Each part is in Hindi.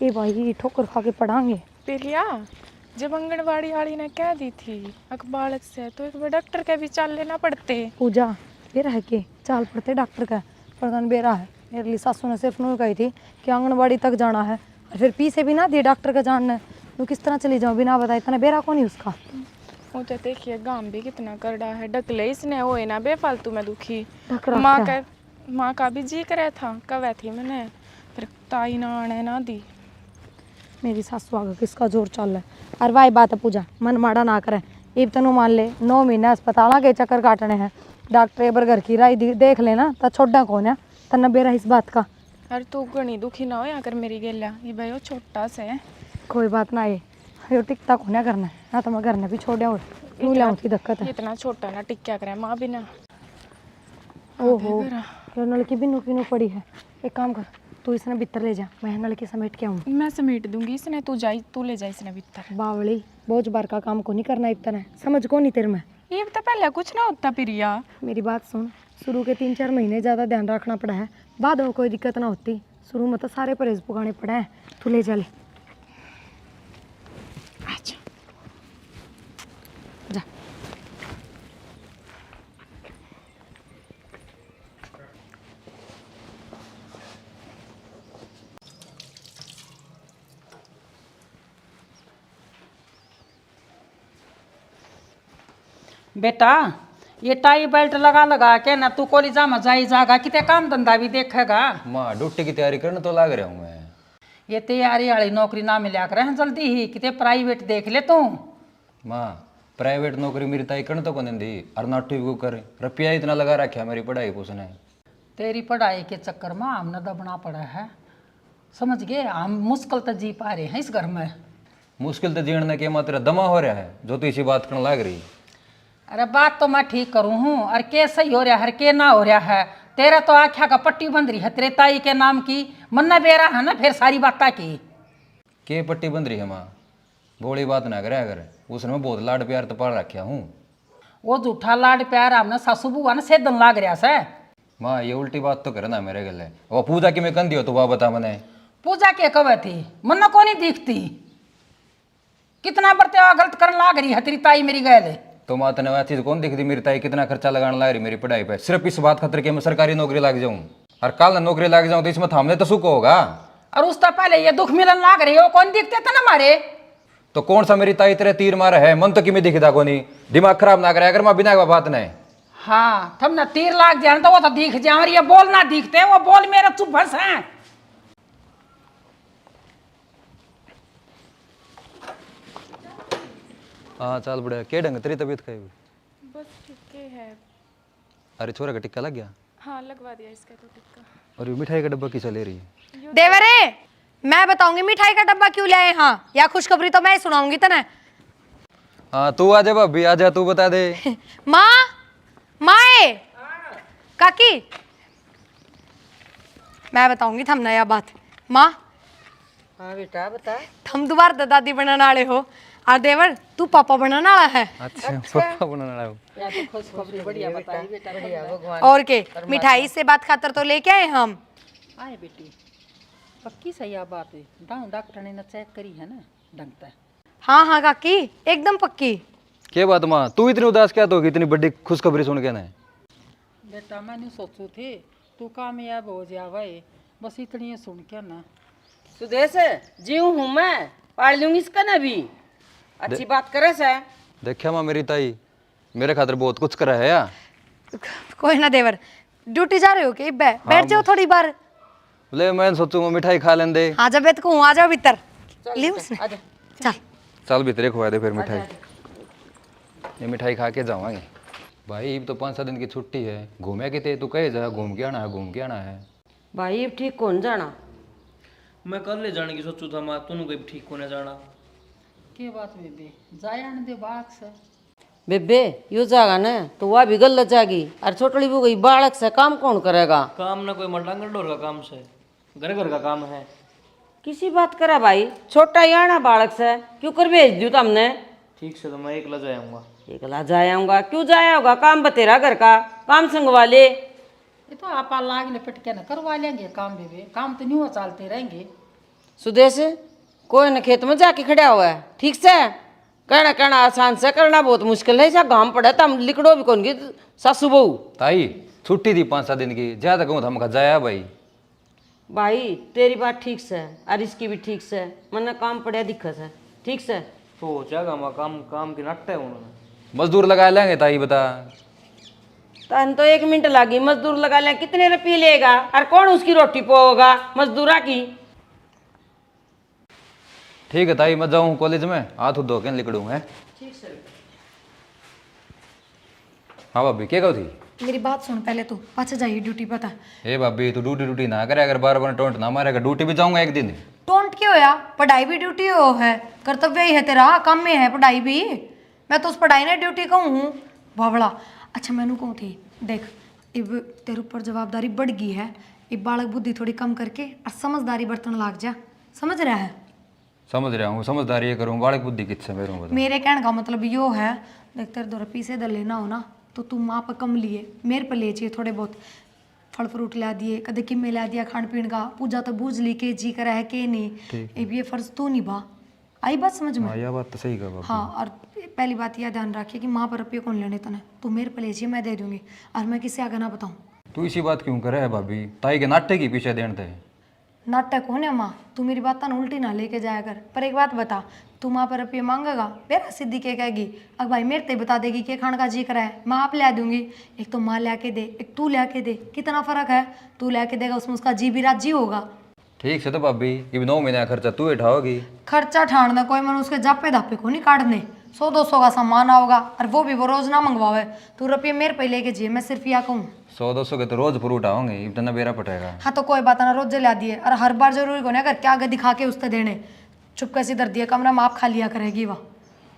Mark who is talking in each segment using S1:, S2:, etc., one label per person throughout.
S1: ए भाई ठोकर खा के पढ़ाएंगे।
S2: प्रिया, जब आंगनबाड़ी वाली ने कह दी थी अखबार से तो एक बार डॉक्टर के भी चाल लेना पड़ते।
S1: पूजा बेरा है के चाल पड़ते डॉक्टर का प्रधान बेरा है। मेरे लिए सासू ने सिर्फ नूर कही थी कि आंगनबाड़ी तक जाना है और फिर पीछे भी ना दिए डॉक्टर का जानना। तो किस तरह चली जाऊँ बिना बताए, इतना बेरा कौन है उसका।
S2: वो तो देखिए गांव भी कितना करड़ा है, डकले इसने होए ना बेफालतू में दुखी।
S1: ढक रखा है।
S2: माँ का भी जी करे था कवे थी मैंने, फिर ताई ना आने ना दी।
S1: मेरी सासू आगे किसका जोर चल रहा है। और वाई बात है पूजा, मन माड़ा ना करें। इब तनु मान ले 9 महीने अस्पताल के चक्कर काटने हैं, डॉक्टर एबर घर की राय देख लेना तो छोड़ा कौन है तना बेरा इस बात का।
S2: अरे तू घनी दुखी ना हो या कर मेरी गेल्या, ये भाई वो छोटा से है।
S1: कोई बात ना ये यो टिकता कोने करना है ना, तो मैं घर ने भी छोड़ा और क्यों ले की दिक्कत है।
S2: इतना छोटा ना टिक्या करे माँ बिना।
S1: ओहो यो नलकी भी नुकी पड़ी है। एक काम कर, तू इसने भीतर ले जा, मैं नलकी समेट के आऊँ।
S2: मैं समेट दूंगी इसने, तू ले जा इसने भीतर।
S1: बावली बोझ बार का काम को नहीं करना इतना, समझ को नहीं तेरे में।
S2: ये तो पहले कुछ ना होता प्रिया।
S1: मेरी बात सुन, शुरू के 3-4 महीने ज़्यादा ध्यान रखना पड़ा है, बाद में कोई दिक्कत ना होती। शुरू में तो सारे परहेज पुगाने पड़े हैं। तू ले जा ले
S2: अच्छा
S1: जा।
S3: बेटा ये टाई बेल्ट लगा लगा के ना तू कॉलेजा में जाई जागा कितने काम धंधा भी देखेगा।
S4: माँ ड्यूटी की तैयारी करने तो लाग रहा हूँ मैं।
S3: ये तैयारी वाली नौकरी ना मिला कर जल्दी ही कितने प्राइवेट देख ले तू।
S4: माँ प्राइवेट नौकरी मेरी ताई करने तो कौन दी, और नाटू भी करे रुपया इतना लगा रखा मेरी पढ़ाई पूछने।
S3: तेरी पढ़ाई के चक्कर में हमने दबना पड़ा है, समझ गए। हम मुश्किल तो जी पा रहे हैं इस घर में।
S4: मुश्किल तो जीने के माँ तेरा दमा हो रहा है जो तू इसी बात करने लाग रही।
S3: अरे बात तो मैं ठीक करूँ हूँ, और के सही हो रहा है के ना हो रहा है। तेरा तो आख्या का पट्टी बंद रही है तेरे ताई के नाम की, मन्ना बेरा है ना फिर सारी बात की।
S4: के पट्टी बंद रही है माँ, बोली बात ना करे अगर उसने मैं बहुत लाड प्यार तो पाल रखा हूँ।
S3: वो झूठा लाड प्यार हमने सासू बुआ ने सेदन लाग रहा से।
S4: माँ ये उल्टी बात तो करे ना मेरे गले। वो पूजा की मैं कंदी हो तो वह बता मैंने।
S3: पूजा के कवे थी मन्ना को नहीं दिखती, कितना बर्ताव गलत करने लाग रही है तेरी ताई मेरी गैल।
S4: तो माँ तने वह चीज़ कौन दिखती मेरी ताई कितना खर्चा लगाने लग रही मेरी पढ़ाई पे, सिर्फ इस बात खतर के मैं सरकारी नौकरी लग जाऊँ। और कल नौकरी लग जाऊँ तो इसमें थामने तो सुख होगा।
S3: और उससे पहले ये दुख मिलन लाग रही है, वो कौन दिखते थे ना मारे।
S4: तो कौन सा मेरी ताई तेरे तीर मारा है, मन तो कि मैं दिखता को नहीं। दिमाग खराब ना करे अगर मैं बिना बात नहीं।
S3: हाँ थम ना तीर लाग जाए तो वो तो दिख जाए, और ये बोल ना दिखते वो बोल मेरा चुप भस है।
S4: हाँ चल बढ़िया। के ढंग तेरी तबीयत खाई हुई?
S2: बस ठीक है।
S4: अरे छोरा का टिक्का लग गया?
S2: हाँ लगवा दिया इसका तो टिक्का।
S4: और ये मिठाई का डब्बा किसा ले रही है?
S1: देवरे मैं बताऊंगी मिठाई का डब्बा क्यों लाए। हाँ या खुशखबरी तो मैं ही सुनाऊंगी तना।
S4: हाँ तू आ जा भाभी आ जा, तू बता दे।
S1: माँ माए काकी मैं बताऊंगी थम नया बात। माँ
S3: हाँ बेटा बता।
S1: थम दोबारा दादी बनाने वाले हो, और देवर तू पापा बनाने वाला है।
S4: अच्छा पापा बनाने वाला हूँ।
S3: या तो खुशखबरी बढ़िया बताई बेटा, बढ़िया भगवान।
S1: और के मिठाई से बात खातर तो लेके आए हम।
S3: आए बेटी पक्की सही आ बात है, डॉक्टर ने चेक करी है ना ढंग से।
S1: हाँ हाँ काकी एकदम पक्की।
S4: क्या बात माँ तू इतनी उदास क्या तो इतनी बड़ी खुशखबरी सुन के ना?
S3: बेटा मैंने सोचू थे तू कामयाब हो जावे, बस इतनी सुन के ना।
S5: सुदेश जीव हूँ मैं, पाल लूंगी इसका ना भी। अच्छी बात करे से।
S4: देखा माँ मेरी ताई मेरे खातर बहुत कुछ करा है या?
S1: कोई ना देवर, ड्यूटी जा रहे हो कि बैठ जाओ थोड़ी बार।
S4: बोले मैं सोचूंगा मिठाई खा लें दे।
S1: आ जा बेत को आ जाओ भीतर। ली उसने चल
S4: चल भीतर खुआ दे फिर मिठाई। ये मिठाई खा के जावांगे भाई। अब तो 5-7 दिन की छुट्टी है, घूमे कि तू कहे जा घूम के आना है घूम के आना है।
S5: भाई अब ठीक कौन जाना?
S6: मैं कल ले जाने की सोचू था माँ, तूने कहीं ठीक होने जाना।
S3: के बात बेबे जाया न दे बालक से।
S5: बेबे यो जागा न तो वह भी गलत जागी, और छोटड़ी भी गई बालक से काम कौन करेगा?
S6: काम ना कोई मल्लांगड़ डोर का काम से, घर घर का काम है।
S5: किसी बात करा भाई, छोटा ही आना बालक से क्यों कर भेज दू तुमने?
S6: ठीक से तो मैं एकला जाऊंगा।
S5: एकला जायाऊंगा क्यों जाया होगा, काम बतेरा घर का काम संगवा ले।
S3: ये तो आप लाग लिपट के न करवा लेंगे काम बेबे, काम तो न्यू चलते रहेंगे।
S5: सुदेश कोई न खेत में जाके खड़ा हुआ है ठीक से कहना कहना आसान से करना बहुत मुश्किल है। गांव पड़ा था हम लिकड़ो भी कौन की सासू बहू।
S4: ताई छुट्टी थी 5-7 दिन की, ज्यादा कहूँ हम जाया भाई।
S5: भाई तेरी बात ठीक से और इसकी भी ठीक से, मन काम पड़ा दिक्कत है ठीक से।
S6: तो हो जाएगा मैं काम की नट्टा है उन्होंने।
S4: मजदूर लगा लेंगे ताई, बता।
S5: तन तो 1 मिनट लगी, मजदूर लगा ले कितने रुपये लेगा और कौन उसकी रोटी पोगा मजदूरा की।
S4: ठीक है ताई, मैं जाऊँ कॉलेज में, हाथ धो के निकलूँ है।
S5: ठीक से।
S4: हाँ भाभी क्या कहो थी?
S1: मेरी बात सुन पहले तो, पाछे जाइए ड्यूटी पता है।
S4: ए भाभी तू ड्यूटी ना करे, अगर बार बार टोंट ना मारेगा ड्यूटी भी जाऊंगा एक दिन।
S1: टोंट क्यों होया, पढ़ाई भी ड्यूटी हो है, कर्तव्य ही है तेरा, काम में है पढ़ाई भी। मैं तो उस पढ़ाई ने ड्यूटी कहूँ हूँ बावड़ा। अच्छा मैनू कहूँ थी देख, इब तेरे ऊपर जवाबदारी बढ़ गई है, इब बालक बुद्धि थोड़ी कम करके और समझदारी बरतन लाग जा, समझ रहा है?
S4: समझ रहा हूँ, समझदारी ये करूँ, बालक बुद्धि किससे मेरे को बता।
S1: मेरे कहने का मतलब यो है, देख तेरे 2 रुपये से दर लेना हो ना तो तू माँ पर कम लिए, मेरे पर ले चाहिए थोड़े बहुत। फल फ्रूट ला दिए, कदे किम्मे ला दिया खान पीन का, पूजा तो बूझ ली के जी करा है के नहीं, अब ये फर्ज तू निभा। आई बात समझ में?
S4: हाँ यह बात तो सही कहा भाभी।
S1: हाँ, और पहली बात यह ध्यान रखिए कि माँ पर रुपये कौन लेने तने, तू मेरे पर ले चाहिए, मैं दे दूंगी, और मैं किसी आगे ना बताऊँ।
S4: तू इसी बात क्यों करे है भाभी? ताई के नाट्य की पीछे देने थे।
S1: नाटक हो ना माँ, तू मेरी बात तन उल्टी ना लेके जाया कर। पर एक बात बता, तू माँ पर रुपये मांगेगा, मेरा सिद्धि के कहेगी अब भाई मेरे ते बता देगी कि खाने का जी करा है, मैं आप ला दूंगी। एक तो माँ ला के दे, एक तू ला के दे, कितना फर्क है? तू ला के देगा उसमें उसका जी भी राजी होगा।
S4: ठीक से तो भाभी, ये 9 महीने का खर्चा तू उठाओगी।
S1: खर्चा ठाड़ना कोई मन उसके जापे धापे को नहीं काटने, 100-200 का सामान आओगा, और वो भी वो रोज ना मंगवावे। तू रुपये मेरे पे लेके जिए, मैं सिर्फ यह कहूँ।
S4: 100-200 के तो रोज फ्रूट आओगे, इतना बेरा पटेगा।
S1: हाँ तो कोई बात ना, रोज ला दिए, और हर बार जरूरी को नहीं अगर क्या आगे दिखा के उससे देने, चुप कैसे दर दिया कमरा में आप खा लिया करेगी वह।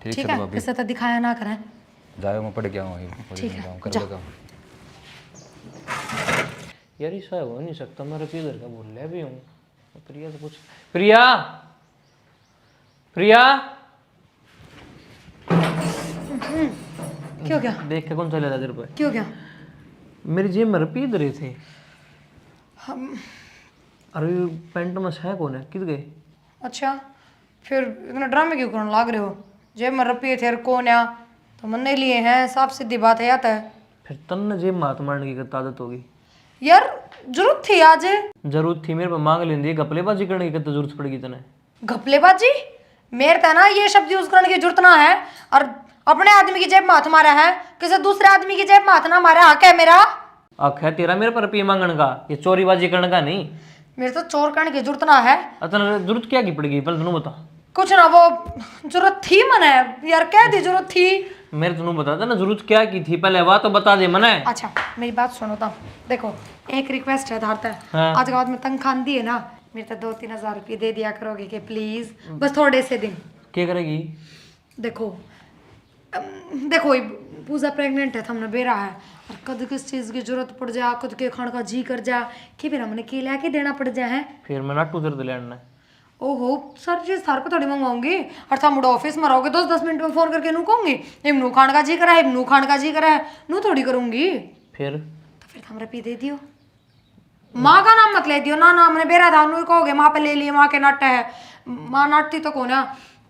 S1: ठीक है, इससे तो दिखाया ना करें।
S4: जाओ मैं पढ़ गया हूँ,
S1: ठीक है,
S4: कर
S1: जा।
S4: लेगा।
S6: यार ऐसा हो नहीं सकता, मैं रुपये इधर का बोल रहा भी हूँ। प्रिया से पूछ, प्रिया प्रिया
S1: क्यों क्या?
S6: देख के कौन सा ले रहा तेरे पे?
S1: क्यों क्या?
S6: मेरी जेब में रुपये इधर ही थे। अरे पेंट में है कौन है, किध गए?
S1: अच्छा फिर इतना ड्रामे क्यों करने लाग रहे हो? जेब में रुपये थे कौन या तो मन्ने लिए हैं, साफ सीधी बात है याद है।
S6: फिर तन्ने जेब में हाथ मारने की आदत होगी
S1: यार, जरूरत थी आज।
S6: जरूरत थी मेरे पे मांग लेंदी, गपलेबाजी करने की कितना जरूरत पड़ेगी तने?
S1: घपलेबाजी मेरे था ना, ये शब्द यूज करने की जरूरत ना है। और अपने आदमी की जेब में हाथ मारा है, किसी दूसरे आदमी की जेब में हाथ ना मारा, हक है मेरा।
S6: आख है तेरा मेरे पर रुपये मांगने का, ये चोरीबाजी करने का नहीं।
S1: मेरे तो चोर करने की जरूरत ना है।
S6: अतन जरूरत क्या की पड़ेगी पहले तुम बता।
S1: कुछ ना, वो जरूरत थी मने यार, कह दी जरूरत थी।
S6: मेरे तुम बता दे ना जरूरत क्या की थी, पहले बात तो बता दे मने।
S1: अच्छा मेरी बात सुनो तो, देखो एक रिक्वेस्ट है धारता है।
S6: हाँ।
S1: आज के बाद में तनख्वाह दी है ना, मेरे तो 2-3 हज़ार रुपये दे दिया करोगे कि प्लीज, बस थोड़े से दिन।
S6: क्या करेगी?
S1: देखो देखो ये पूजा प्रेग्नेंट है, हमने बेरा है, और कद किस चीज़ की जरूरत पड़ जाए, खुद के खाने का जी कर जा कि फिर हमने के ला के देना पड़ जाए है।
S6: फिर मैं नाटू तेरे लेना।
S1: ओहो सर जी, सर पे थोड़ी मंगवाऊंगी, और था मुड़ा ऑफिस में रहोगे 10-10 मिनट में फोन करके नू कहूंगी इमनू खान का जी करा है, इमनू खान का जी करा है, नू थोड़ी करूंगी।
S6: फिर
S1: तो फिर हमरा पी दे दियो, माँ का नाम मत ले दियो ना, हमने बेरा था नू कहोगे माँ पे ले लिए, माँ के नाटा है, माँ नाटती तो कौन है,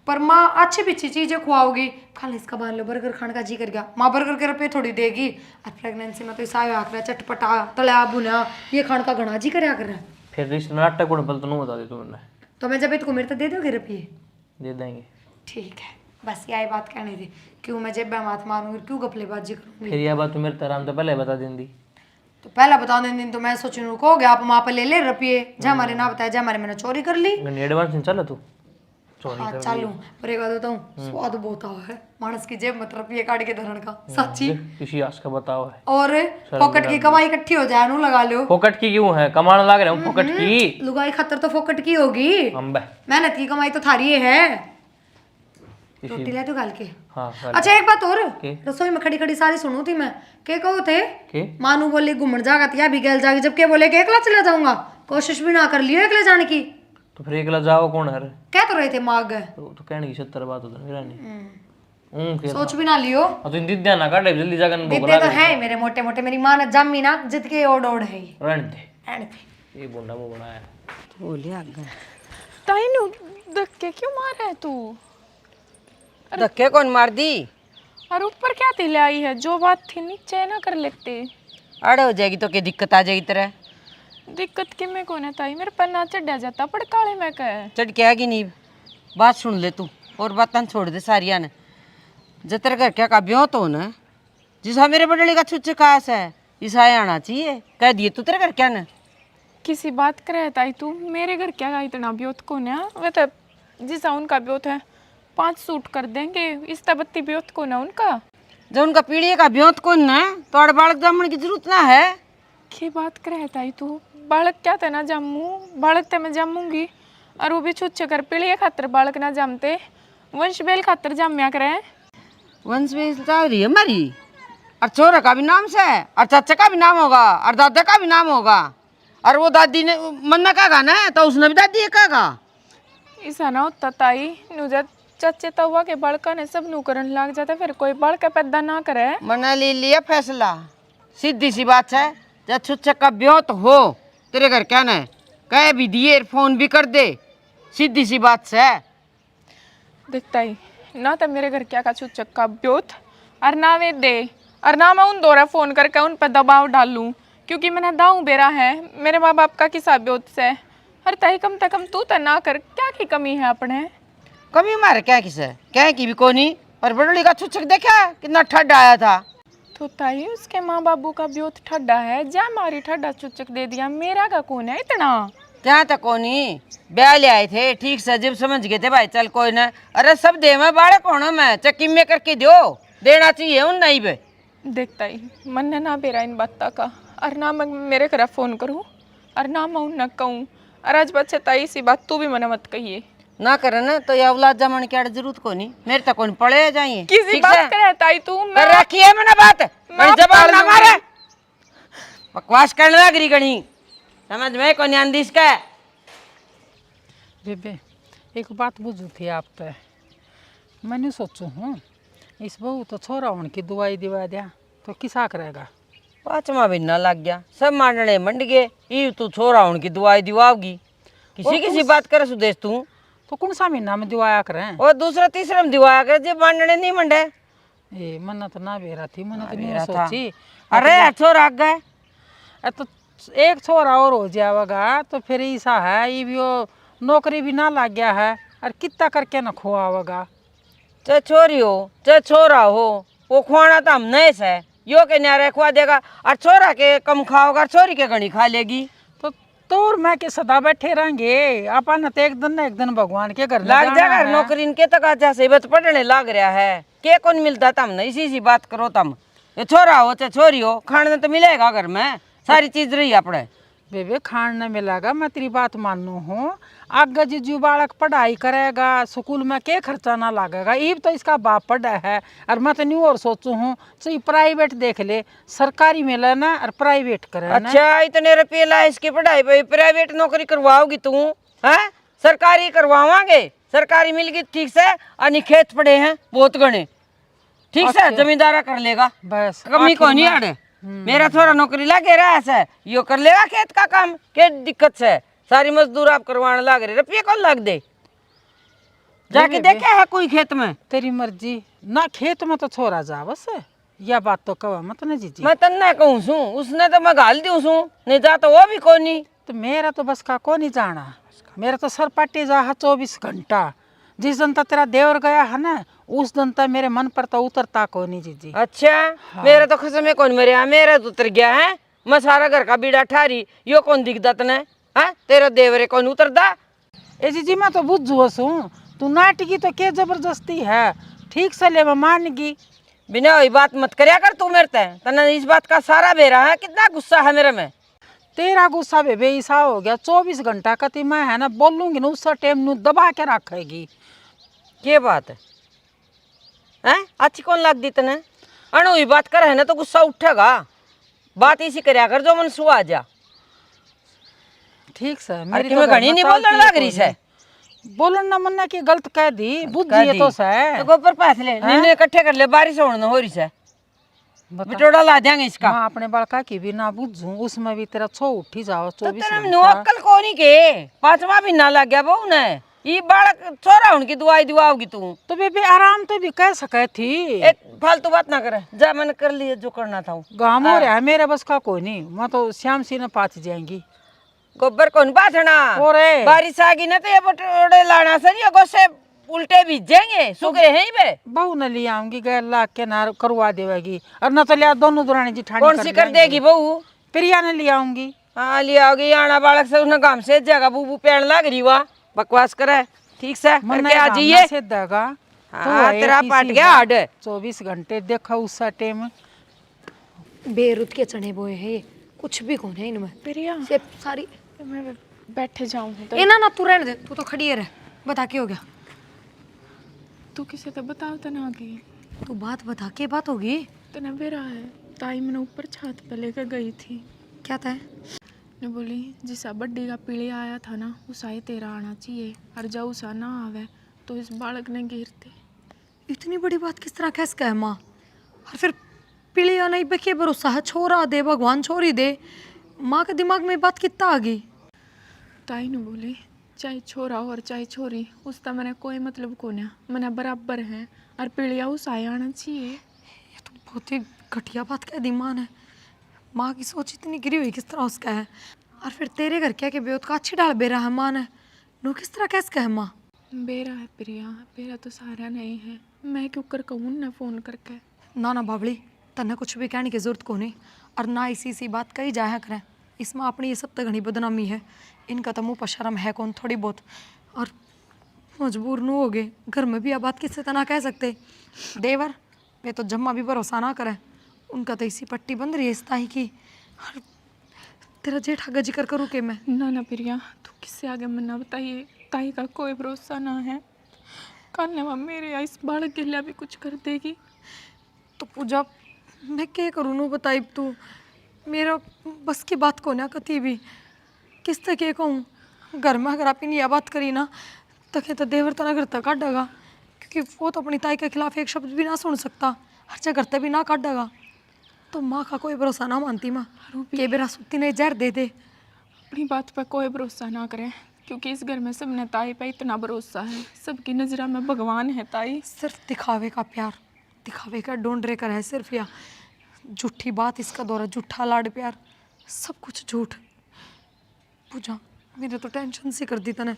S1: पर माँ अच्छी पिछी चीजें खुआओगी। खाली इसका मान लो बर्गर खाने का जी कर गया, माँ बर्गर के रुपये थोड़ी देगी, और प्रेगनेंसी में तो ईसाई आख रहा है चटपटा तला भुना, ये खाने का घना जी कर रहा है।
S6: फिर इस नाटक को पहले तुम बता दे तुमने।
S1: तो मैं जब इसको मेरे तो दे दोगे रुपये?
S6: दे देंगे।
S1: ठीक है, बस यही बात कहनी थी, क्यों मैं जेब में हाथ मारूंगी, क्यों गपलेबाजी करूंगी।
S6: फिर यह बात तुम मेरे तरह तो पहले बता देंगी।
S1: तो पहला बता दें दिन तो मैं सोचूं कहोगे आप वहाँ पे ले ले रुपये, जा हमारे ना बताया, जा हमारे मैंने चोरी कर ली।
S6: एडवांस नहीं चला तू
S1: हाँ चालू, पर एक बात बताऊँ, स्वाद बहुत आवा है मानस की जेब में रुपये काट के धरण का, सच्ची।
S6: किसी आस का बताओ है।
S1: और फोकट की कमाई इकट्ठी हो जाए, नू लगा लो।
S6: फोकट की क्यों है, कमाने लग रहा हूँ फोकट की।
S1: लुगाई खतर तो फोकट की होगी,
S6: अम्बे
S1: मेहनत की कमाई तो थारी है। रोटी ले तो गाल के।
S6: हाँ
S1: अच्छा एक बात और,
S6: के?
S1: रसोई में खड़ी खड़ी सारी सुनू थी मैं, के कहो थे
S6: के?
S1: मानू बोली घूमन जागा तिया भी गैल जागी, जबकि बोले कि एकला चला जाऊंगा, कोशिश भी ना कर लियो एकले जाने की।
S6: तो फिर एकला जाओ कौन है?
S1: कह तो रहे थे माग,
S6: तो कहने की 70 बात होता मेरा नहीं।
S1: सोच भी ना लियो।
S6: तो इन दिद्या ना काटे जल्दी जाकर
S1: दिते तो है मेरे मोटे मोटे, मेरी माँ ने जम्मी ना जिद के ओड ओड है ये।
S6: रहने दे।
S1: रहने दे।
S6: ये बोंडा मुंह बनाया
S5: बोलिए आगे
S2: ताई नु धक्के क्यों मार रहा है तू?
S5: धक्के कौन मार दी?
S2: और ऊपर क्या तिले आई है? जो बात थी नीचे ना कर लेते।
S5: अड़े हो जाएगी तो क्या दिक्कत आ जाएगी तेरे?
S2: दिक्कत कि मैं कौन है ताई? मेरे पर ना चढ़ा जाता पड़काले में कह।
S5: चढ़ के आएगी नहीं। बात सुन ले तू और बातें छोड़ दे सारिया ने। जब तेरे घर क्या का ब्यों तो ना जिसा मेरे बड़े का छुच्चे कास है इसा आना चाहिए कह दिए तू तेरे घर क्या न?
S2: किसी बात करे ताई तू? मेरे घर क्या का इतना ब्योत कौन है? वे तो जिसा उनका ब्योत है 5 सूट कर देंगे। इस बत्ती ब्योत कौन है उनका?
S5: जब उनका पीढ़ी का ब्योत कौन न तो अड़ बालक जमने की जरूरत ना है।
S2: की बात करे ताई तू? बालक क्या ते ना जमू? बालक ते मैं जमूंगी और वो भी छुच्छे कर पीढ़ी खातर बालक ना जमते वंश बेल खातर जम्या करे।
S5: वंश में चल रही है हमारी और छोरा का भी नाम से और चाचा का भी नाम होगा और दादा का भी नाम होगा और वो दादी ने मन्ना कहा ना तो उसने भी दादी कहा।
S2: ऐसा ना होता ताई नुजा चच्चे तवा के बड़का ने सब नु करन लग जाता फिर कोई बड़का पैदा ना करे।
S5: मना ले लिया फैसला। सीधी सी बात है जब छुच्छक का ब्योत हो तेरे घर क्या न कह भी दिए फोन भी कर दे। सीधी सी बात से
S2: देखता ही ना तो मेरे घर क्या का छुच्छक का ब्योत और ना वे दे और ना मैं उन दोरा फोन करके उन पर दबाव डालूं क्योंकि मैंने दाऊ बेरा है मेरे माँ बाप का किसा ब्योत से। हर ताई कम से कम तू तो ना कर। क्या की कमी है अपने?
S5: कमी मारे क्या किसे क्या की भी कोनी पर बड़ोली का छुच्छक देखा कितना ठंड आया था।
S2: तो ताई उसके माँ बाबू का ब्योत ठड्डा है जा मारी ठड्डा छुच्छक दे दिया। मेरा का कौन है इतना?
S5: जहाँ तक कोनी ब्याह ले आए थे ठीक से जब समझ गए थे भाई चल कोई ना अरे सब दे मैं बालक होना मैं चक्की में करके दो देना चाहिए उन नहीं बे।
S2: देखता ही मन ने ना बेरा इन बात का और ना मैं मेरे घर फोन करूँ और ना मैं उन कहूँ और आज बच्चे ताई सी बात तू भी मना मत कहिए
S5: ना करे ना तो ये औलाद जमाने की जरूरत कोनी मेरे तक कौन पड़े जाइए
S2: किसी बात करे ताई तू
S5: कर रखी है मैंने बात पर जबान ना मारे बकवास करने लग रही गणी समझ में कौन आंदिश का।
S3: बेबे एक बात बुझू थी आप पे मैंने सोचू हूँ इस बहू तो छोरा होने की दवाई दिवा दिया तो किसा करेगा?
S5: 5वां महीना लग गया सब मांडने मंड गए ई तू छोरा उनकी दवाई दिवाओगी किसी किसी बात करे सुदेश तू
S3: तो कौन सा महीना में दिवाया करें?
S5: और दूसरा तीसरा में दिवाया करे जब मांडने नहीं मंडे।
S3: ए मन्ना तो ना बेरा थी मैंने तो नहीं सोची।
S5: अरे छोरा आ गए
S3: तो एक छोरा और हो जाएगा तो फिर ऐसा है ये भी वो नौकरी भी ना लग गया है और कितना करके न खुआवेगा।
S5: चाहे छोरी हो चाहे छोरा हो वो खुआना तो हम नहीं से यो के न्यारे खुआ देगा और छोरा के कम खाओगा छोरी के घनी खा लेगी
S3: तो तोर मैं के सदा बैठे रहेंगे अपन तो एक दिन न एक दिन भगवान के घर
S5: लग जाएगा नौकरी इनके तक आज से बस पढ़ने लग रहा है के कौन मिलता तम नहीं इसी बात करो तम ये छोरा हो चाहे छोरी हो खाने तो मिलेगा घर में सारी चीज रही अपने।
S3: बेबे खान न मिलेगा मैं तेरी बात मानू हूँ आगे जीजू बालक पढ़ाई करेगा स्कूल में के खर्चा ना लगेगा ये तो इसका बाप पढ़ा है और मैं तो न्यू और सोचू हूँ तो प्राइवेट देख ले सरकारी मिले ना और प्राइवेट करे।
S5: अच्छा इतने रुपये ला इसकी पढ़ाई पे प्राइवेट नौकरी करवाओगी तू है? सरकारी करवावांगे सरकारी मिल गई ठीक से और खेत पड़े हैं बहुत गणे ठीक से जमींदारा कर लेगा
S3: बस
S5: कमी को नहीं आड़े। मेरा थोड़ा नौकरी लगे रहा है यो कर लेगा खेत का काम के दिक्कत से सारी मजदूर आप करवाने लग रहे रुपये कौन लग दे जाके देखा है कोई खेत में?
S3: तेरी मर्जी ना खेत में तो छोरा जा बस यह बात तो कवा मत ना जीजी
S5: मैं तन्ना कहूँ सू उसने तो मैं गाल दी सू नहीं जा तो वो भी कोई नहीं
S3: तो मेरा तो बस का को नहीं जाना मेरा तो सर पट्टी जा 24 घंटा जिस दिन तक तेरा देवर गया है ना उस दिन तक मेरे मन पर तो उतरता को नहीं जीजी।
S5: अच्छा हाँ। मेरा तो खसम में कौन मेरे मेरा तो उतर गया है मैं सारा घर का बीड़ा ठारी यो कौन दिखता तने हाँ तेरा देवरे कौन उतरदा?
S3: ए जीजी मैं तो बुझ हूँ तू नाटकी तो के जबरदस्ती है ठीक से ले मैं मानगी
S5: बिना वही बात मत करया कर तू मेरे तना इस बात का सारा बेरा है कितना गुस्सा है मेरे में।
S3: तेरा गुस्सा बेबे ऐसा हो गया 24 घंटा का ती मैं है ना बोलूंगी ना उस टाइम नु दबा के रखेगी।
S5: के बात है हैं? अच्छी कौन लग दी तने अनु हुई बात कर है ना तो गुस्सा उठेगा बात इसी करया कर जो मन सुआ जा
S3: ठीक से
S5: मेरी तो घनी नहीं बोलने लग रही से
S3: बोलन ना मन्ना की गलत कह दी बुझिए तो से
S5: तो गोबर पास ले निन्ने इकट्ठे कर ले बारिश होने हो रही से बटोड़ा ला देंगे इसका।
S3: मैं अपने बड़का की भी ना बुझूं, उसमें भी तेरा छो उठी जाओ
S5: तो
S3: 24
S5: तेरा
S3: घंटा।
S5: नो अक्कल कोनी के पांचवा भी ना लग गया बहू ने, ये बालक छोरा उनकी दवाई दिवाओगी तू।
S3: तो बेबी आराम तो भी कह सके थी।
S5: एक फालतू बात ना करे, जा मैंने कर लिया जो करना था।
S3: गाँव हो रहा है मेरे बस का कोई नहीं, मैं तो श्याम सी ने पाच जाएंगी।
S5: गोबर कौन बाथना
S3: ओरे
S5: बारिश आ गई ना तो ये बटोड़े लाना सर, ये गोसे उल्टे भीजेंगे सूखे हैं ही बे।
S3: बहू ने ले आऊंगी, गैर ला के ना करवा देगी, और न तो लिया दोनों दुरानी जिठानी
S5: कौन सी कर देगी बहू?
S3: प्रिया ने ले आऊंगी।
S5: हाँ ले आओगी, आना बालक से उसने काम से जगह बूबू पेड़ लग रही हुआ बकवास करे। ठीक से करके आ जाइए।
S3: से देगा
S5: हाँ तेरा पाट गया हाड।
S3: 24 घंटे देखा उस टाइम
S1: बेरुत के चने बोए है ये, कुछ भी कौन है इनमें।
S2: प्रिया
S1: सिर्फ सारी
S2: मैं बैठे जाऊँ तो
S1: ये ना तू रहने दे, तू तो खड़ी है रह। बता के हो गया?
S2: तू किसे तो बताओ तना की
S1: तू बात बता के बात होगी।
S2: तना बेरा है ताई मैंने ऊपर छत पे लेकर गई थी।
S1: क्या था?
S2: ने बोली जिसा बड्डी का पीले आया था ना उसा ही तेरा आना चाहिए, और जब उसा ना आवे तो इस बालक ने गिरते।
S1: इतनी बड़ी बात किस तरह कैसे कहे माँ? और फिर पीलिया नहीं बेके भरोसा है, छोरा दे भगवान छोरी दे। माँ के दिमाग में बात कितना आ गई?
S2: ताई ने बोली चाहे छोरा हो और चाहे छोरी उसका मैंने कोई मतलब को ना, मैंने बराबर है, और पीलिया उसा ही आना चाहिए।
S1: ये तो बहुत ही घटिया बात कह दी माँ ने। माँ की सोच इतनी गिरी हुई किस तरह उसका है? और फिर तेरे घर क्या के बेउत का अच्छी डाल बेरा है माँ ने, नो किस तरह कैसे कहे माँ?
S2: बेरा है प्रिया, बेरा तो सारा नहीं है, मैं क्यों कर कहूँ ना फोन करके।
S1: ना ना बाबड़ी, तन्ने कुछ भी कहने की जरूरत को नहीं, और ना इसी सी बात कही जाया करें। इसमें अपनी ये सब तो घनी बदनामी है, इनका तो मुँह पर शर्म है कौन थोड़ी बहुत। और मजबूर न हो गए, घर में भी यह बात किससे तना कह सकते। देवर वे तो जम्मा भी भरोसा ना करें, उनका तो इसी पट्टी बंद रही है इस ताई की। और तेरा जेठा का जिक्र करूँ कि मैं?
S2: ना ना प्रिया तू किससे आगे मना बताइए, ताई का कोई भरोसा ना है, कल ने वह मेरे या इस बालक के लिए भी कुछ कर देगी।
S1: तो पूजा मैं क्या करूँ नू बताई तू, मेरा बस की बात को ना कती भी किस तक के कहूँ। घर में अगर आप यह बात करी ना तक तो देवर तना घर तक काटेगा, क्योंकि वो तो अपनी ताई के खिलाफ एक शब्द भी ना सुन सकता, हर जगह घर भी ना काटेगा। तो माँ का कोई भरोसा ना मानती माँ, के बेरा सुती नहीं जहर दे दे।
S2: अपनी बात पर कोई भरोसा ना करे, क्योंकि इस घर में सबने ताई पे इतना भरोसा है, सबकी नज़र में भगवान है ताई।
S1: सिर्फ दिखावे का प्यार, दिखावे का ढूंढ रे कर है सिर्फ, या झूठी बात इसका दौरा, झूठा लाड प्यार, सब कुछ झूठ। पूजा मेरे तो टेंशन सी कर दी तने।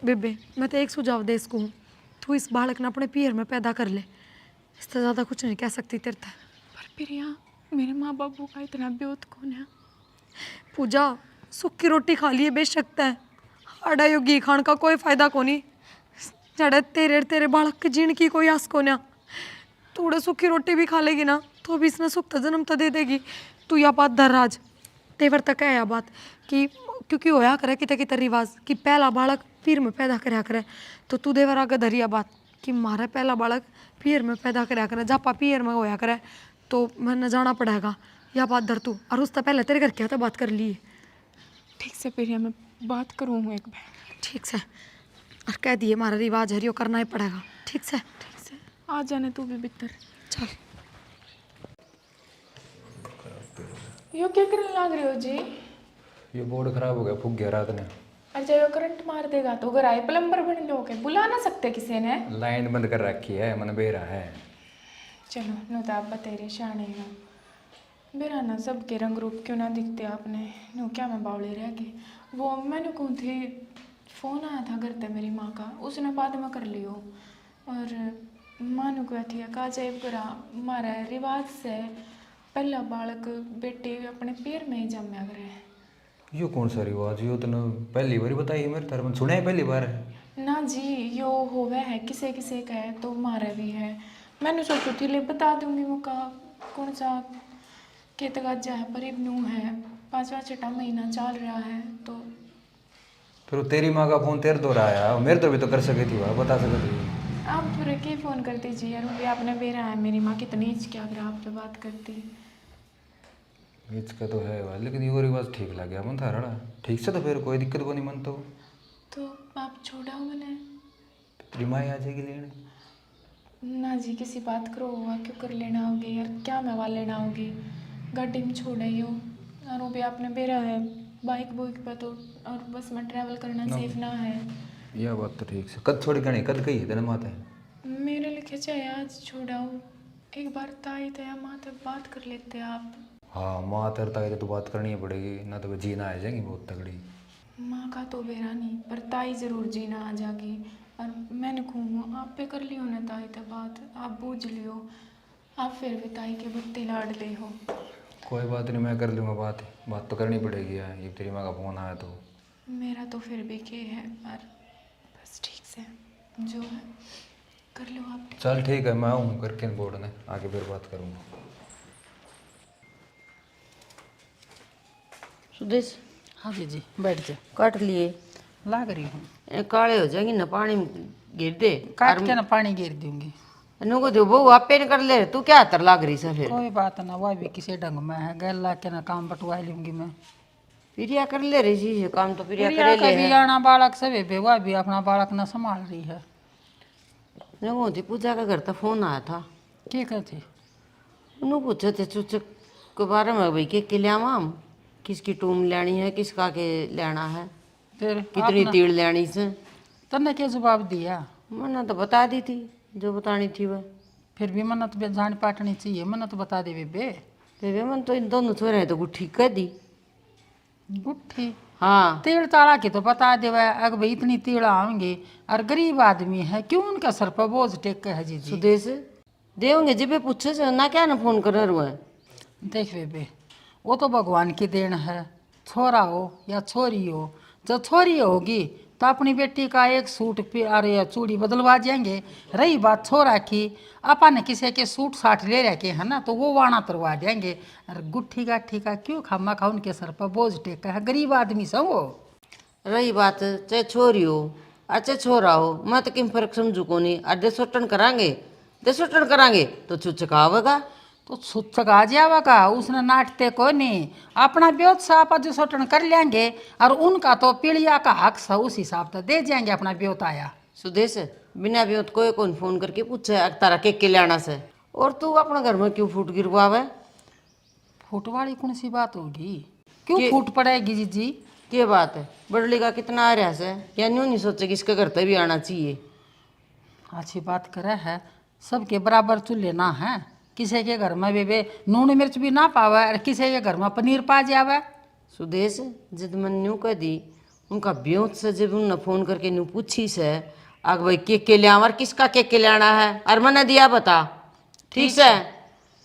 S1: बेबे मैं तो एक सुझाव दे इसको, तू इस बालक ने अपने पियर में पैदा कर ले, इससे ज़्यादा कुछ नहीं कह सकती तेरे ते।
S2: पर प्रिया मेरे माँ बापू का इतना ब्योत कौन है?
S1: पूजा सुख की रोटी खा लिए बेशक है, आड़ा यो घी खान का कोई फायदा को नहीं। जड़े तेरे तेरे बालक के जीण की कोई आस को ना, थोड़े सुखी रोटी भी खा लेगी ना तो भी इसने सुख तो जन्म तो दे देगी। तू या बात धर राज, तेवर तक है यह बात कि क्योंकि होया करे कि रिवाज कि पहला बालक पीर में पैदा कराया करे, तो तू देवर आगे धरिया बात कि मारे पहला बालक पीर में पैदा कराया करे, जापा पीर में होया करे तो मैंने जाना पड़ेगा। या बात धर तू, और उससे पहले तेरे घर क्या था बात कर लिए।
S2: ठीक से प्रिया मैं बात करूँ एक बार।
S1: ठीक से, और कह दिए हमारा रिवाज है, यो करना ही पड़ेगा। ठीक से
S2: ठीक से आ जाने तू भी भीतर।
S1: चल।
S2: यो क्या करने लग रहे हो जी?
S4: ये बोर्ड खराब हो गया, फूक गया रात ने।
S2: अच्छा यो करंट मार देगा तो घर आए प्लम्बर बन लोगे, बुला ना सकते किसी ने?
S4: लाइन बंद कर रखी है, मन बेरा है।
S2: चलो नो तो आप बतेरे शाने हो, मेरा ना सबके रंग रूप क्यों ना दिखते आपने, नो क्या मैं बावली रह गई। वो मैंने कौन थी फ़ोन आया था घर पे मेरी माँ का, उसने बाद में कर लियो, और माँ ने कहा थी का जैब करा मारा रिवाज से पहला बालक बेटे अपने पैर में ही जम्या करे।
S4: यो कौन सा रिवाज, यो तो न पहली बार बताई मेरे तार मन सुना है पहली बार।
S2: ना जी यो होवे है किसे किसे का है तो मारे भी है, मैंने सोचू थी ले बता दूंगी मुका कौन सा केत गाजा है पर इब्नू है 5वां 6वां महीना चल रहा है। तो
S4: फिर तेरी माँ का फोन तेरे तो आया, मेरे तो भी तो कर सके थी वह बता सके थी।
S2: आप पूरे के फ़ोन कर दीजिए यार, भी आपने बेरा है मेरी माँ कितनी हिचकिया अगर आप पे बात करती।
S4: इसका तो है वह, लेकिन ये रिवाज ठीक लग गया मन था रड़ा ठीक से, तो फिर कोई दिक्कत को नहीं मन तो
S2: आप छोड़ा हो मैंने।
S4: तेरी माँ आ जाएगी लेने।
S2: ना जी किसी बात करो हुआ क्यों कर लेना होगे यार, क्या मैं वाल लेना होगी, गाड़ी में छोड़ आई हो और वो भी आपने बेरा है बाइक बुइक पे तो, और बस में ट्रैवल करना सेफ ना है।
S4: यह बात तो ठीक से कद छोड़ी गणी कद कही है तेरे माते
S2: मेरे लिखे चाहे आज छोड़ाओ, एक बार ताई तया माँ तक बात कर लेते आप।
S4: हाँ माँ तरता है तो बात करनी पड़ेगी ना तो जीना आ जाएंगी बहुत तगड़ी।
S2: माँ का तो बेरा नहीं पर ताई ज़रूर जीना आ जाएगी, और मैंने कहूँ आप पे कर लियो ना ताई तक बात, आप बूझ लियो, आप फिर भी ताई के बत्ते लाड ले हो।
S4: कोई बात नहीं मैं कर लूँगा बात तो करनी पड़ेगी यार, ये तेरी माँ का फ़ोन आया तो।
S2: मेरा तो फिर भी के है पर बस ठीक से जो है कर लो आप।
S4: चल ठीक है मैं आऊँ करके बोर्ड ने आगे फिर बात करूँगा।
S5: सुदेश
S3: हाँ जी बैठ जा।
S5: काट लिए
S3: लाग रही हूँ।
S5: ए, काले हो जाएंगे ना, पानी में गिर दे।
S3: काट के ना पानी गिर दूंगी।
S5: नुको दो बहू आपे ने कर ले, तू क्या हाथ लाग रही से फिर?
S3: कोई बात ना, वह भी किसी ढंग में है, गैल ला के ना काम बटवा लूंगी मैं।
S5: प्रिया कर ले रही थी काम तो प्रिया
S3: प्रिया
S5: करे
S3: का
S5: ले
S3: भी
S5: है।
S3: आना बालक सब है, वह भी अपना बालक ना संभाल रही है।
S5: नुको थी पूजा का घर तो फोन आया था,
S3: क्या कहती?
S5: उन्होंने पूछे थे चुचक के बारे में भाई के लियावा हम, किसकी टूम लेनी है किसका के लेना है,
S3: फिर
S5: कितनी तीड़ लेनी से।
S3: तन्ने क्या जवाब दिया?
S5: मैंने तो बता दी थी जो बतानी थी वह।
S3: फिर भी मन्नत बे जान पाटनी चाहिए, मन्नत बता दे बेबे।
S5: बेबे मन तो इन दोनों छोरे हैं तो गुट्ठी कर दी।
S3: गुट्ठी
S5: हाँ
S3: तीड़ ताड़ा की तो बता देवा, अग भाई इतनी तीड़ा आएंगे और गरीब आदमी है, क्यों उनका सर पर बोझ टेक के है जी जी।
S5: सुदेश देवंगे जब पूछे से ना क्या ना फोन कर रहा है।
S3: देख बेबे वो तो भगवान की देन है, छोरा हो या छोरी हो, जब छोरी होगी तो अपनी बेटी का एक सूट पे अरे चूड़ी बदलवा जाएंगे। रही बात छोरा की, अपन किसी के सूट साट ले रखे है ना तो वो वाणा तरवा देंगे। अरे गुट्ठी गाठी का क्यों खामा खा उनके सर पर बोझ टेका है, गरीब आदमी सब वो।
S5: रही बात चाहे छोरी हो अच्छा छोरा हो, मैं तो किम फर्क समझू को नहीं। और देसोटन करांगे तो छुचकावेगा
S3: तो छुच्छक आ जाएगा, उसने नाटते को नहीं, अपना ब्योत सापा जो सोटन कर लेंगे और उनका तो पीड़िया का हक सा उस हिसाब से दे जाएंगे अपना ब्योत आया।
S5: सुदेश बिना भी कोई कौन फोन करके पूछे तारा के लाना से, और तू अपने घर में क्यों फूट गिरवावे?
S3: फूट वाली कौन सी बात होगी, क्यों फूट पड़ेगी जी जी?
S5: क्या बात है, बड़ली का कितना आ रहा से, या न्यू नहीं सोचे कि इसके घर पे भी आना चाहिए।
S3: अच्छी बात करे है, सबके बराबर चूल्हे ना है, किसी के घर में बेबे नून मिर्च भी ना पावे और किसी के घर में पनीर पा जावे।
S5: सुदेश जिद मन न्यू कह दी उनका ब्योत से जब उन्होंने फोन करके न्यू पूछी से आग भाई के ले और किसका के लाना है, और मैंने दिया बता ठीक से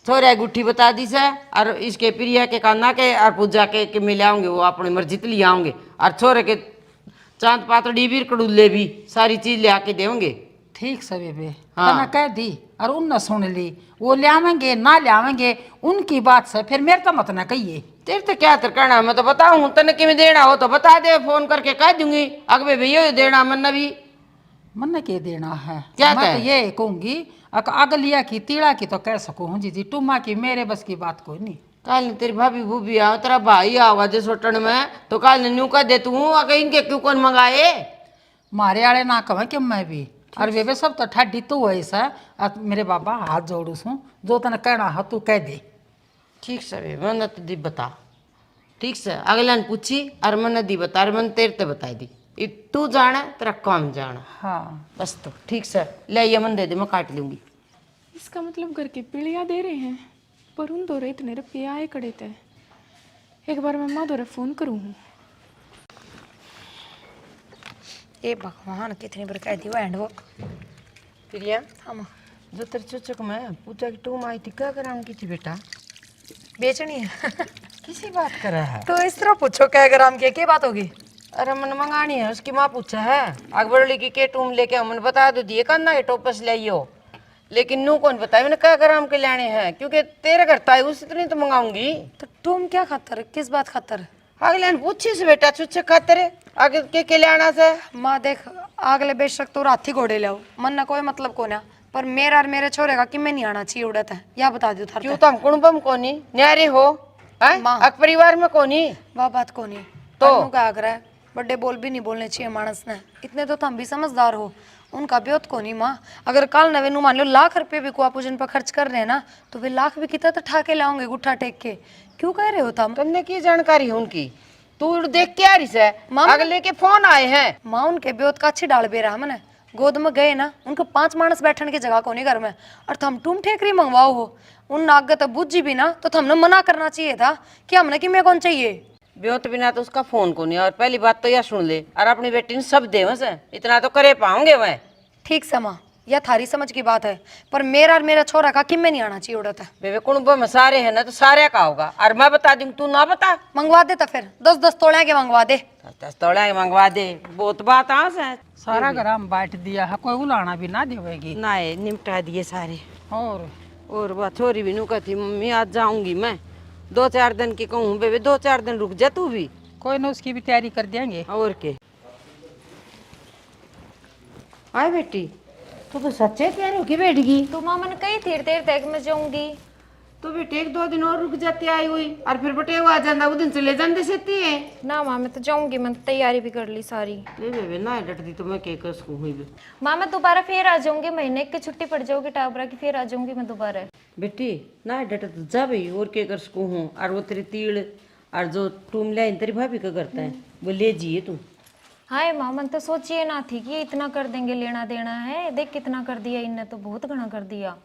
S5: थोड़े गुट्ठी बता दी से, और इसके प्रिया के काना के और पूजा के मिले आऊंगे, वो अपनी मर्जी ले आऊंगे, और छोरे के चांद पातड़ी भी कड़ूले भी सारी चीज ले आके देंगे।
S3: ठीक से बेबे
S5: हाँ।
S3: तना कह दी और उनने सुन ली, वो लियावेंगे ना लियावेंगे उनकी बात से, फिर मेरे तो मत ना कहिए।
S5: तेरे तो क्या करना, मैं तो बताऊं तने किमें देना हो तो बता दे, फोन करके कह दूंगी अगबे भैया देना मन भी
S3: मन के देना है
S5: क्या
S3: मैं तो
S5: कहे?
S3: ये कहूंगी अगलिया की तीड़ा की तो कह सकूँ हूँ जी जी, टुम्मा की मेरे बस की बात कोई नहीं।
S5: कल तेरी भाभी भूभी आओ तेरा भाई आओगा जो सोटन में तो कल न्यू कह दे तू अगर इनके क्यों कौन मंगाए।
S3: मारे आड़े ना कहें कि मैं भी और बेबे सब तो ठाडी तू ऐसा, मेरे बाबा हाथ जोड़ू सू, जो तने कहना है तू कह दे।
S5: ठीक से बे मन तो दी बता ठीक से, अगला ने पूछी और मन दी बता और मन तेरे ते बताई दी, तू जाना तेरा काम जाना।
S3: हाँ
S5: बस तो ठीक से ले ये मन दे दे मैं काट लूंगी।
S2: इसका मतलब घर के पीड़िया दे रहे हैं पर उन दो इतने रुपये आए कड़े थे, एक बार मैं माँ दो फ़ोन करूँ।
S1: ए भगवान कितनी बार कह दी वो हैंड वो।
S5: प्रिया
S1: हम
S5: जो तेरे चुचक में पूजा की टूम आई थी क्या कराम की थी बेटा?
S1: बेचनी है
S5: किसी बात करा है?
S1: तो इस तरह पूछो क्या ग्राम की क्या बात होगी?
S5: अरे मन मंगानी है उसकी माँ पूछा है अकबरली की के टूम लेके हमने बता दो दिए करना है टोपस ले आइयो, लेकिन नू कौन बताया मैंने क्या ग्राम के लाने हैं, क्योंकि तेरे घर ताई उस इतनी तो मंगाऊंगी।
S1: तो तुम क्या खातर, किस बात खातर?
S5: अगले ने पूछी से बेटा चुचक खातर आगे के लाना से।
S1: माँ देख अगले बेशक तो राथी घोड़े ले आओ, मन ना कोई मतलब को ना, पर मेरा और मेरे छोरे का कि मैं नहीं आना चाहिए उड़त है या बता दो थार
S5: क्यों तुम कुणबम कोनी न्यारे हो
S1: माँ।
S5: अक परिवार में कोनी
S1: वह बात को नहीं
S5: तो
S1: का आग्रह है, बड़े बोल भी नहीं बोलने चाहिए मानस ने, इतने तो तुम भी समझदार हो उनका ब्योत को नहीं माँ। अगर कल नवे नु मान लो लाख रुपए भी कुआ पूजन पर खर्च कर रहे हैं ना, तो वे लाख भी कितना तो ठाके लाओगे गुट्ठा टेक के। क्यों कह रहे हो तुम?
S5: तुमने की जानकारी है उनकी? तू देख के आ रही है, अगले के फोन आए हैं।
S1: माँ उनके ब्योत का अच्छी डाल बेरा हमने गोद में गए ना, उनको 5 मानस बैठने की जगह को नहीं घर में, और थम टूम ठेकरी मंगवाओ हो। उन नागत बुझी भी ना तो हमने मना करना चाहिए था कि हमने कि मैं कौन चाहिए।
S5: ब्योत बिना तो उसका फोन को नहीं। और पहली बात तो यह सुन ले, और अपनी बेटी ने सब दे वैसे इतना तो करे पाऊंगे मैं।
S1: ठीक से माँ, यह थारी समझ की बात है, पर मेरा और मेरा छोरा का किम में नहीं आना चाहिए उड़ता है।
S5: बेबे कुणब में सारे है ना, तो सारे का होगा। और मैं बता दूं, तू ना बता।
S1: मंगवा दे तो फिर 10-10 तोड़े के मंगवा दे।
S5: 10 तोड़ा मंगवा दे, बहुत बात आ से।
S3: सारा ग्राम बांट दिया है, कोई उलाना भी ना देवेगी।
S5: ना है, निपटा दिए सारे।
S3: और
S5: बात छोरी भी नु कहती मम्मी आज जाऊंगी मैं, 2-4 दिन की कहूँ बेबे, 2-4 दिन रुक जा तू भी।
S3: कोई ना, उसकी भी तैयारी कर देंगे।
S5: और के आए बेटी, तू तो सच्चे तैयार होके बैठ गई।
S7: तो माँ मैंने कही थी देर तक मैं जाऊंगी।
S5: तो बेटे 1-2 दिन और रुक जाती आई हुई, और फिर बटे वो आ जाता वो दिन चले जाते सेती है।
S7: ना माँ मैं तो जाऊंगी, मैंने तैयारी भी कर ली सारी।
S5: ले बेबे ना डटती तो मैं के कस हुई बे।
S7: माँ मैं दोबारा फिर आ जाऊंगी, महीने की छुट्टी पड़ जाऊगी टाबरा की, फिर आ जाऊंगी मैं दोबारा।
S5: बेटी ना डट तो जा भाई, और के कर सकूँ हूँ। और वो तेरी तीड़ और जो टूम ले तेरी भाभी का करता है वो ले जिए तू।
S7: हाँ माँ मन तो सोचिए ना थी कि ये इतना कर देंगे, लेना देना है, देख कितना कर दिया इनने, तो बहुत घना कर दिया।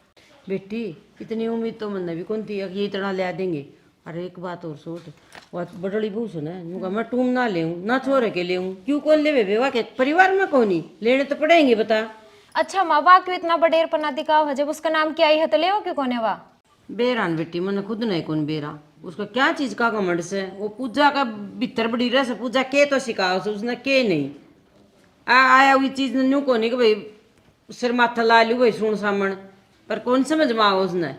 S5: बेटी इतनी उम्मीद तो मन भी कौन थी कि ये इतना ले देंगे। अरे एक बात और सोच, वो बटड़ी बहू सुना है, मैं टूम ना ले ना छोरे के ले क्यों कौन ले बेबे, वाके परिवार में कौन ही लेने तो पड़ेंगे बता।
S7: अच्छा माँ वाह क्यों इतना बडेर पना दिखाओ है, जब उसका नाम क्या आई है तो ले क्यों कौन है वाह?
S5: बेरान बेटी मन खुद नहीं कौन बेरा, उसका क्या चीज का घमंड से। वो पूजा का भीतर बड़ी रस, पूजा के तो सिखाओ से उसने के नहीं आया हुई चीज न्यू को नहीं कि भाई सिर माथा ला लू भाई सुन सामन, पर कौन समझ में आओ उसने।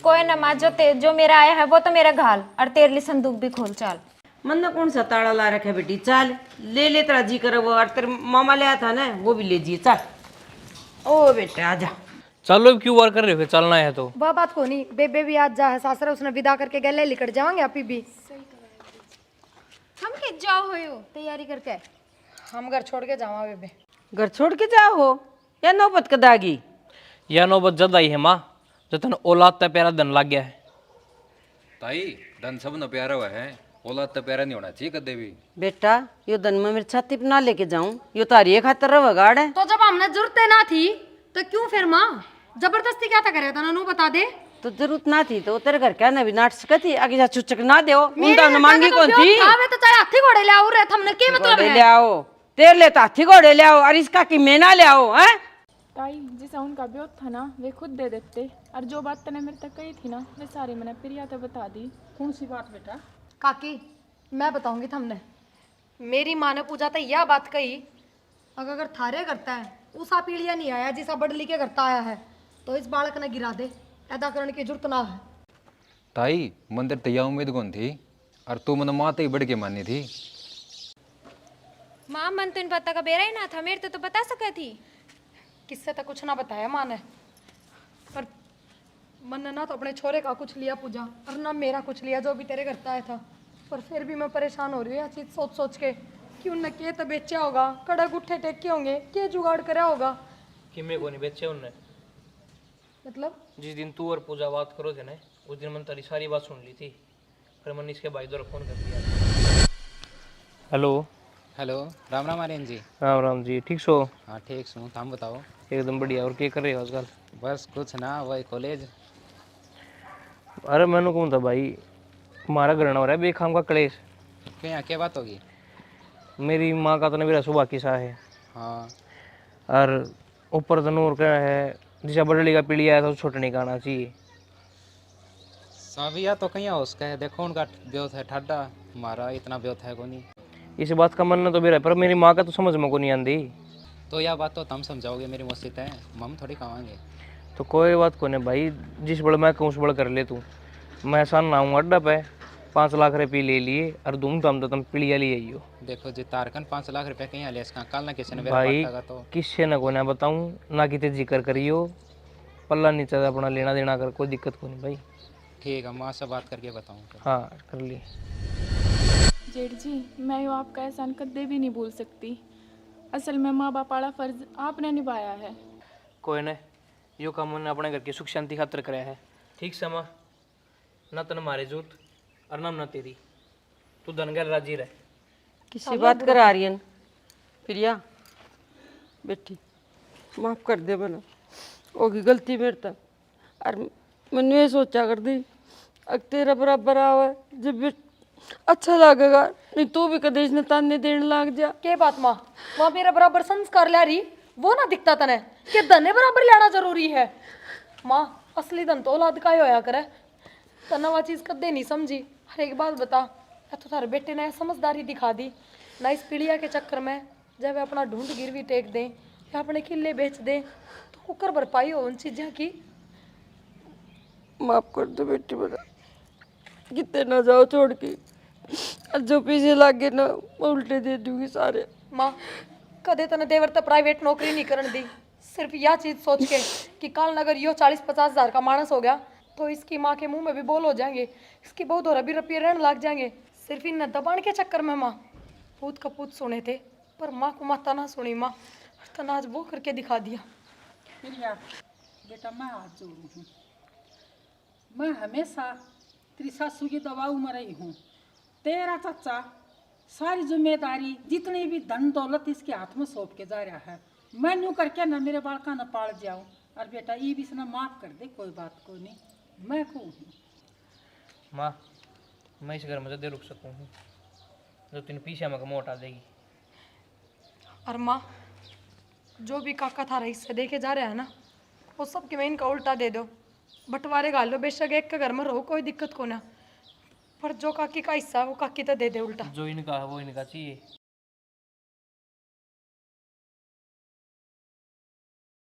S7: कोई ना माँ, जो मेरा आया है वो तो मेरा घाल, और तेरे लिए संदूक भी खोल चाल।
S5: मन ने कौन सा ताड़ा ला रखा बेटी, चाल ले तेरा जी करे वो, और तेरे मामा ले आया था ना वो भी ले जिए। चल ओ बेटा आजा।
S6: चलो क्यों वार कर रहे हो, फिर चलना है तो।
S1: वह बात को नहीं, बेबे भी आज जा है सासरा, उसने विदा करके गले लिकट जाएंगे आप भी।
S7: हम के जाओ हो तैयारी करके?
S1: हम घर छोड़ के जावा बेबे।
S5: घर छोड़ के जाओ हो या नौबत कदागी?
S6: यह नौबत जद आई है माँ, जो तन औलाद तय प्यारा धन लग गया है।
S4: ताई धन सब न प्यारा हुआ है, औलाद तो प्यारा नहीं होना चाहिए कदे भी।
S5: बेटा यो धन में मेरी छाती पे ना लेके जाऊं, यो तारी खातर रवा गाड़ है।
S1: तो जब हमने जरूरत ना थी तो क्यों फिर माँ जबरदस्ती क्या था करे था ना, बता दे।
S5: तो जरूरत ना थी तो तेरे घर क्या ना भी नाट सकती, आगे जा चुचक ना दे उनका न मांगी कौन थी।
S1: तो चाहे हाथी घोड़े ले आओ रे, हमने के मतलब
S5: घोड़े
S1: है?
S5: ले आओ तेरे ले तो हाथी घोड़े ले आओ, और इसका कि मैं ना ले आओ हैं।
S2: ताई जिसा उनका ब्योत था ना वे खुद दे देते, और जो बात तने मेरे तक कही थी ना वे सारी मैंने प्रिया तो बता दी।
S3: कौन सी बात बेटा?
S1: काकी मैं बताऊंगी तुमने, मेरी माँ ने पूछा था यह बात कही, अगर थारे करता है उसा पीढ़िया नहीं आया जिसा बड़ली के करता आया है, तो इस बालक ने गिरा दे, ऐदा करने की जरूरत ना है।
S4: ताई मंदिर तैया उम्मीद कौन थी, और तू मन माते ही बढ़ के मानी थी।
S7: माँ मन तो इन पता का बेरा ही ना था, मेरे तो बता सका थी।
S1: किससे तो कुछ ना बताया माँ ने, पर मन ने ना तो अपने छोरे का कुछ लिया पूजा, और ना मेरा कुछ लिया जो भी तेरे करता आया था। पर फिर भी मैं परेशान हो रही हूँ यह चीज सोच सोच के कि उनने के तो बेचा होगा, कड़ा गुट्ठे टेके होंगे, के जुगाड़ करा होगा।
S6: कि मेरे को नहीं बेचे उनने।
S1: मतलब
S6: जिस दिन तू और पूजा बात करो थे ना, उस दिन मैंने तेरी सारी बात सुन ली थी, फिर मैंने इसके भाई द्वारा फोन कर दिया। हेलो
S8: हेलो, राम राम आर्यन जी।
S6: राम राम जी, ठीक सो?
S8: हाँ ठीक हूँ, तुम बताओ।
S6: एकदम बढ़िया। और क्या कर रहे हो आजकल?
S8: बस कुछ ना, वही कॉलेज।
S6: अरे मैंने कहूँ था भाई, हमारा घर हो रहा है बेखाम का कलेश।
S8: क्या बात होगी?
S6: मेरी माँ का तो मेरा सुबह किस्सा है,
S8: हाँ
S6: और ऊपर तनूर का है, जिसा बड़ली का पीढ़ी आया था छोटने का आना चाहिए।
S8: साविया तो कहीं उसका है, देखो उनका ब्योत है ठाडा, हमारा इतना ब्योत है को नहीं।
S6: इस बात का मन तो मेरा है, पर मेरी माँ का तो समझ में को नहीं आती।
S8: तो यह बात तो तुम समझाओगे, मेरी मुसीबत है, हम थोड़ी कमाएंगे।
S6: तो कोई बात को नहीं भाई, जिस बड़ मैं कहूँ उस बड़ कर ले तू। मैं सान ना हूँ अड्डा पे 5 लाख रुपये ले लिए, और धूमधाम तो तुम पीढ़िया ले आई हो।
S8: देखो जी तारकन 5 लाख रुपये कहीं ले इसका, कल ना किसी ने मेरा
S6: भाई
S8: बांटा तो।
S6: किससे न को ना बताऊँ, ना कितने जिक्र करियो, पल्ला नीचे अपना लेना देना कर, कोई दिक्कत को नहीं भाई।
S8: ठीक है, माँ से बात करके बताऊँ।
S6: हाँ कर ली।
S2: जेठ जी मैं यो आपका एहसान कदे भी नहीं भूल सकती। असल में माँ बाप वाला फर्ज आपने निभाया है।
S6: कोई ने यो काम उन्होंने अपने घर की सुख शांति खातर कराया है। ठीक से माँ, न तन मारे जूत और न तेरी, तू धनगर राजी रहे।
S5: किसी बात कर आर्यन प्रिया बेटी माफ कर दे बना होगी गलती मेरे तक। और मैंने ये सोचा कर दी अब तेरा बराबर आवा जब भी अच्छा लगेगा, नहीं तू भी कदे इसने ताने देने लग जा।
S1: के बात माँ, माँ मेरा बराबर संस्कार ला रही वो ना दिखता तने कि धने बराबर लाना जरूरी है। माँ असली धन तो औलाद का ही होया करे, तनवा चीज कदे नहीं समझी। हर एक बात बता, या तो थारे बेटे ने समझदारी दिखा दी ना, इस पीड़िया के चक्कर में जब वे अपना ढूंढ गिरवी टेक दें या अपने किले बेच दें तो कुकर भरपाई हो उन चीज़ों की।
S5: माफ कर दो बेटी बना, कितने ना जाओ छोड़ के, और जो पीछे लागे ना मैं उल्टे दे दूंगी सारे।
S1: माँ कदे तने देवर तो प्राइवेट नौकरी नहीं करन दी, सिर्फ यह चीज सोच के कि कल अगर यो 40-50 हजार का मानस हो गया तो इसकी माँ के मुंह में भी बोल हो जाएंगे, इसकी बहुत और अभी रपी रहने लग जाएंगे। सिर्फ इन दबाण के चक्कर में माँ पूत कपूत सुने थे, पर माँ को माता ना सुनी। माँ तना आज वो करके दिखा दिया।
S3: प्रिया बेटा मैं हाथ जोड़ू हूँ, मैं हमेशा तेरी सासू की दबाव में रही हूँ। तेरा चाचा सारी जिम्मेदारी जितनी भी धन दौलत इसके हाथ में सौंप के जा रहा है, मैं यूँ करके ना मेरे बालका न पाल जाऊँ। और बेटा ये भी इसने माफ कर दे, कोई बात को नहीं, मैं को हूँ।
S6: माँ मैं इस घर में जल्दी रुक सकूँ हूँ जो तीन पीछे में कमो हटा देगी।
S1: और माँ जो भी काका थारा हिस्से दे के जा रहा है ना, वो सब के मैं इनका उल्टा दे दो, बंटवारे गाल लो, बेशक एक के घर में रहो कोई दिक्कत को ना, पर जो काकी का हिस्सा है वो काकी तो दे दे उल्टा।
S6: जो इनका है वो इनका चाहिए।